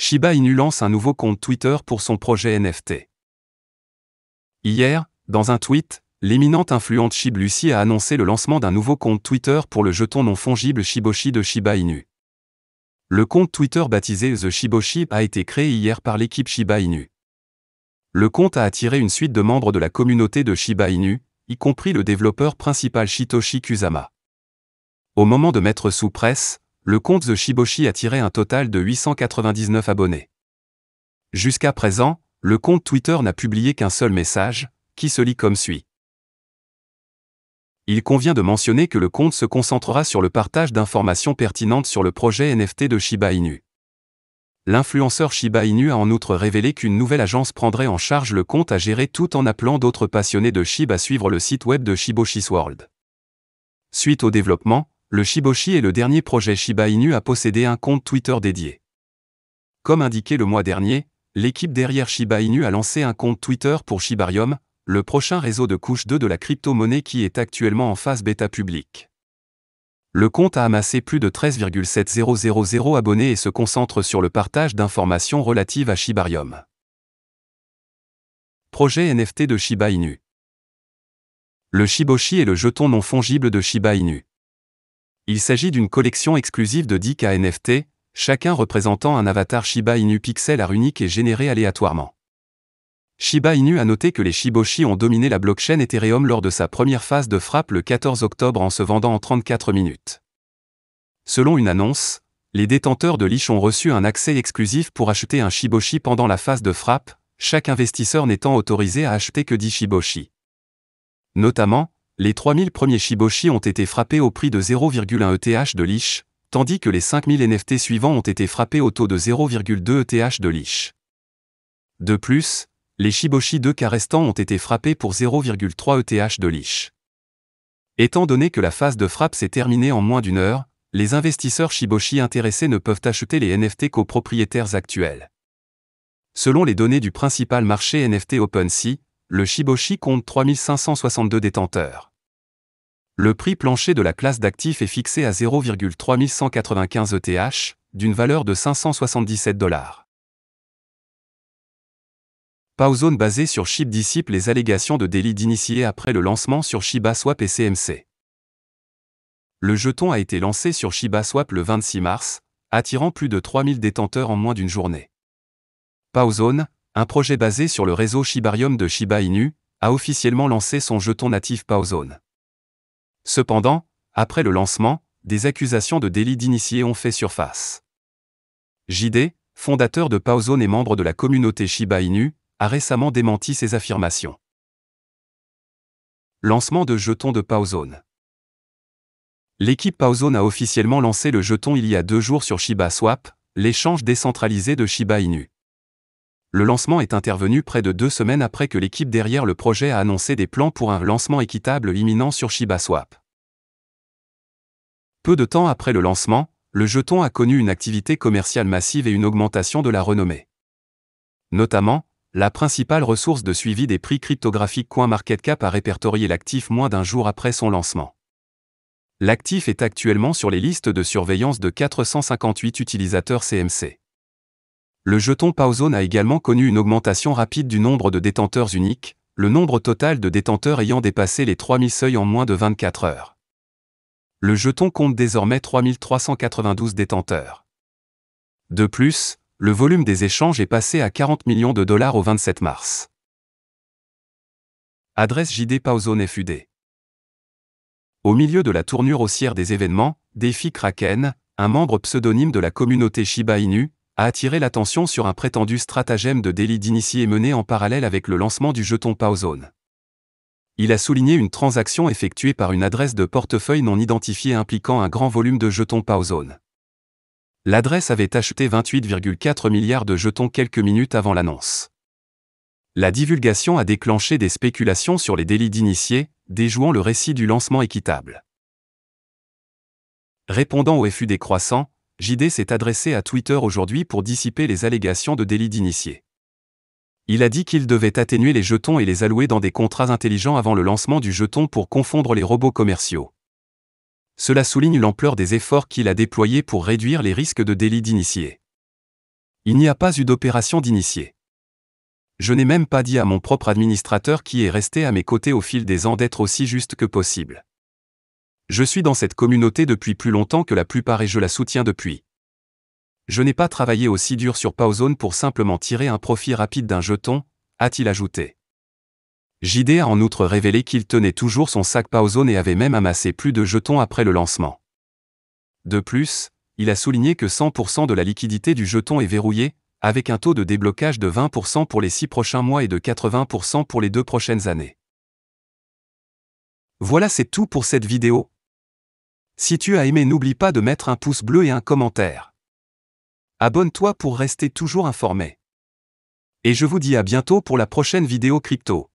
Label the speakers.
Speaker 1: Shiba Inu lance un nouveau compte Twitter pour son projet NFT. Hier, dans un tweet, l'éminente influente Shib Lucy a annoncé le lancement d'un nouveau compte Twitter pour le jeton non fongible Shiboshi de Shiba Inu. Le compte Twitter baptisé The Shiboshi a été créé hier par l'équipe Shiba Inu. Le compte a attiré une suite de membres de la communauté de Shiba Inu, y compris le développeur principal Shitoshi Kusama. Au moment de mettre sous presse, le compte The Shiboshi a tiré un total de 899 abonnés. Jusqu'à présent, le compte Twitter n'a publié qu'un seul message, qui se lit comme suit. Il convient de mentionner que le compte se concentrera sur le partage d'informations pertinentes sur le projet NFT de Shiba Inu. L'influenceur Shiba Inu a en outre révélé qu'une nouvelle agence prendrait en charge le compte à gérer tout en appelant d'autres passionnés de Shib à suivre le site web de Shiboshi's World. Suite au développement, le Shiboshi est le dernier projet Shiba Inu à posséder un compte Twitter dédié. Comme indiqué le mois dernier, l'équipe derrière Shiba Inu a lancé un compte Twitter pour Shibarium, le prochain réseau de couche 2 de la crypto-monnaie qui est actuellement en phase bêta publique. Le compte a amassé plus de 13,7000 abonnés et se concentre sur le partage d'informations relatives à Shibarium. Projet NFT de Shiba Inu. Le Shiboshi est le jeton non fongible de Shiba Inu. Il s'agit d'une collection exclusive de 10 NFT, chacun représentant un avatar Shiba Inu pixel art unique et généré aléatoirement. Shiba Inu a noté que les Shiboshi ont dominé la blockchain Ethereum lors de sa première phase de frappe le 14 octobre en se vendant en 34 minutes. Selon une annonce, les détenteurs de Leash ont reçu un accès exclusif pour acheter un Shiboshi pendant la phase de frappe, chaque investisseur n'étant autorisé à acheter que 10 Shiboshi. Notamment, les 3000 premiers Shiboshi ont été frappés au prix de 0,1 ETH de Leash, tandis que les 5000 NFT suivants ont été frappés au taux de 0,2 ETH de Leash. De plus, les Shiboshi 2K restants ont été frappés pour 0,3 ETH de Leash. Étant donné que la phase de frappe s'est terminée en moins d'une heure, les investisseurs Shiboshi intéressés ne peuvent acheter les NFT qu'aux propriétaires actuels. Selon les données du principal marché NFT OpenSea, le Shiboshi compte 3562 détenteurs. Le prix plancher de la classe d'actifs est fixé à 0,3195 ETH, d'une valeur de $577. Paozone basé sur Shib dissipe les allégations de délit d'initié après le lancement sur ShibaSwap et CMC. Le jeton a été lancé sur ShibaSwap le 26 mars, attirant plus de 3000 détenteurs en moins d'une journée. Paozone, un projet basé sur le réseau Shibarium de Shiba Inu, a officiellement lancé son jeton natif Paozone. Cependant, après le lancement, des accusations de délit d'initié ont fait surface. JD, fondateur de Paozone et membre de la communauté Shiba Inu, a récemment démenti ces affirmations. Lancement de jeton de Paozone. L'équipe Paozone a officiellement lancé le jeton il y a 2 jours sur ShibaSwap, l'échange décentralisé de Shiba Inu. Le lancement est intervenu près de 2 semaines après que l'équipe derrière le projet a annoncé des plans pour un lancement équitable imminent sur ShibaSwap. Peu de temps après le lancement, le jeton a connu une activité commerciale massive et une augmentation de la renommée. Notamment, la principale ressource de suivi des prix cryptographiques CoinMarketCap a répertorié l'actif moins d'un jour après son lancement. L'actif est actuellement sur les listes de surveillance de 458 utilisateurs CMC. Le jeton Paozone a également connu une augmentation rapide du nombre de détenteurs uniques, le nombre total de détenteurs ayant dépassé les 3000 seuils en moins de 24 heures. Le jeton compte désormais 3392 détenteurs. De plus, le volume des échanges est passé à $40 millions au 27 mars. Adresse JD Paozone FUD. Au milieu de la tournure haussière des événements, Défi Kraken, un membre pseudonyme de la communauté Shiba Inu, a attiré l'attention sur un prétendu stratagème de délit d'initié mené en parallèle avec le lancement du jeton Paozone. Il a souligné une transaction effectuée par une adresse de portefeuille non identifiée impliquant un grand volume de jetons Paozone. L'adresse avait acheté 28,4 milliards de jetons quelques minutes avant l'annonce. La divulgation a déclenché des spéculations sur les délits d'initié, déjouant le récit du lancement équitable. Répondant au FUD croissant, JD s'est adressé à Twitter aujourd'hui pour dissiper les allégations de délit d'initié. Il a dit qu'il devait atténuer les jetons et les allouer dans des contrats intelligents avant le lancement du jeton pour confondre les robots commerciaux. Cela souligne l'ampleur des efforts qu'il a déployés pour réduire les risques de délit d'initié. Il n'y a pas eu d'opération d'initié. Je n'ai même pas dit à mon propre administrateur qui est resté à mes côtés au fil des ans d'être aussi juste que possible. Je suis dans cette communauté depuis plus longtemps que la plupart et je la soutiens depuis. Je n'ai pas travaillé aussi dur sur Powzone pour simplement tirer un profit rapide d'un jeton, a-t-il ajouté. JD a en outre révélé qu'il tenait toujours son sac Powzone et avait même amassé plus de jetons après le lancement. De plus, il a souligné que 100% de la liquidité du jeton est verrouillée, avec un taux de déblocage de 20% pour les 6 prochains mois et de 80% pour les 2 prochaines années. Voilà, c'est tout pour cette vidéo. Si tu as aimé, n'oublie pas de mettre un pouce bleu et un commentaire. Abonne-toi pour rester toujours informé. Et je vous dis à bientôt pour la prochaine vidéo crypto.